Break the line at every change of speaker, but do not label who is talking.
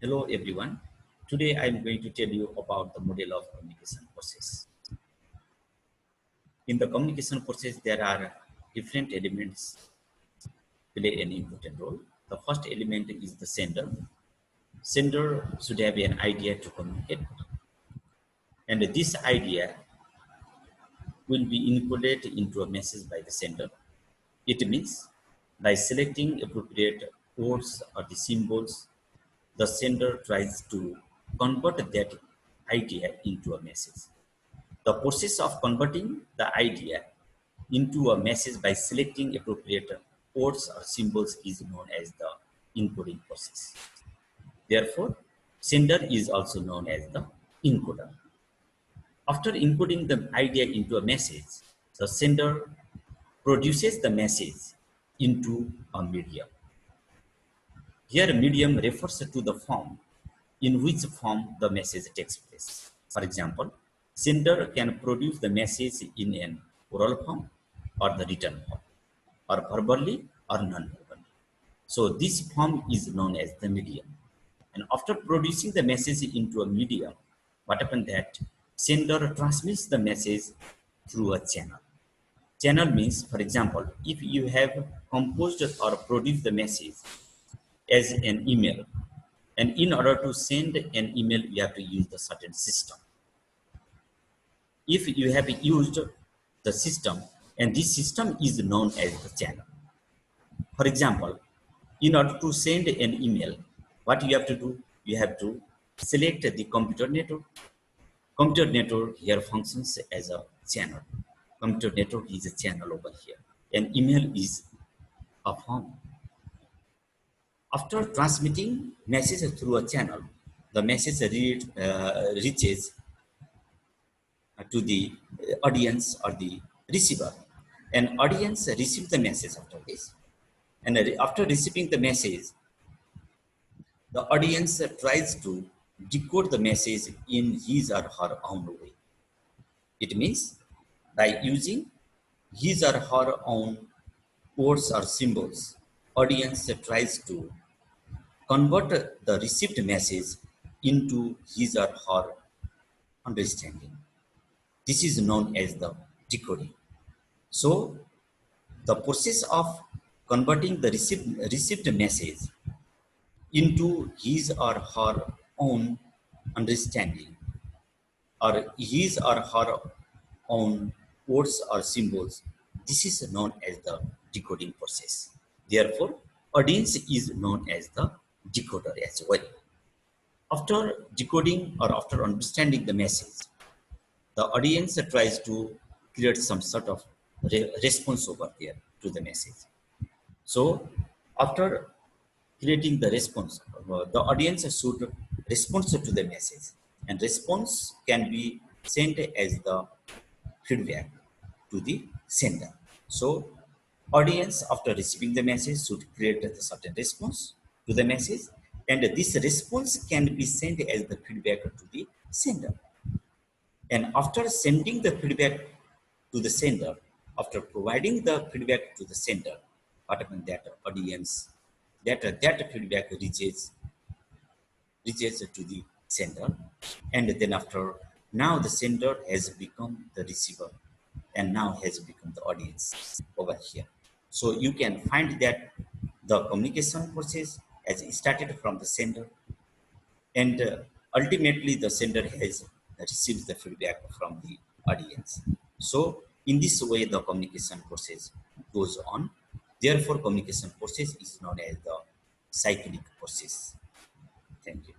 Hello everyone. Today I am going to tell you about the model of communication process. In the communication process, there are different elements play an important role. The first element is the sender. Sender should have an idea to communicate, and this idea will be encoded into a message by the sender. It means by selecting appropriate words or the symbols, the sender tries to convert that idea into a message. The process of converting the idea into a message by selecting appropriate words or symbols is known as the encoding process. Therefore, sender is also known as the encoder. After encoding the idea into a message, the sender produces the message into a medium. Here, medium refers to the form in which form the message takes place. For example, sender can produce the message in an oral form or the written form, or verbally or non-verbally. So this form is known as the medium. And after producing the message into a medium, what happens that sender transmits the message through a channel. Channel means, for example, if you have composed or produced the message as an email, and in order to send an email, you have to use the certain system. If you have used the system, and this system is known as the channel. For example, in order to send an email, what you have to do? You have to select the computer network. Computer network here functions as a channel. Computer network is a channel over here. An email is a form. After transmitting message through a channel, the message reaches to the audience or the receiver. An audience receives the message after this. And after receiving the message, the audience tries to decode the message in his or her own way. It means by using his or her own words or symbols, audience tries to convert the received message into his or her understanding. This is known as the decoding. So the process of converting the received message into his or her own understanding or his or her own words or symbols, this is known as the decoding process. Therefore, audience is known as the decoder as well. After decoding or after understanding the message, the audience tries to create some sort of response over there to the message. So, after creating the response, the audience should respond to the message, and response can be sent as the feedback to the sender. So, audience after receiving the message should create a certain response to the message, and this response can be sent as the feedback to the sender. And after sending the feedback to the sender, after providing the feedback to the sender, what happens that audience, that feedback reaches to the sender, and then after, now the sender has become the receiver, and now has become the audience over here. So you can find that the communication process has started from the sender, and ultimately the sender has receives the feedback from the audience. So in this way the communication process goes on. Therefore communication process is known as the cyclic process. Thank you.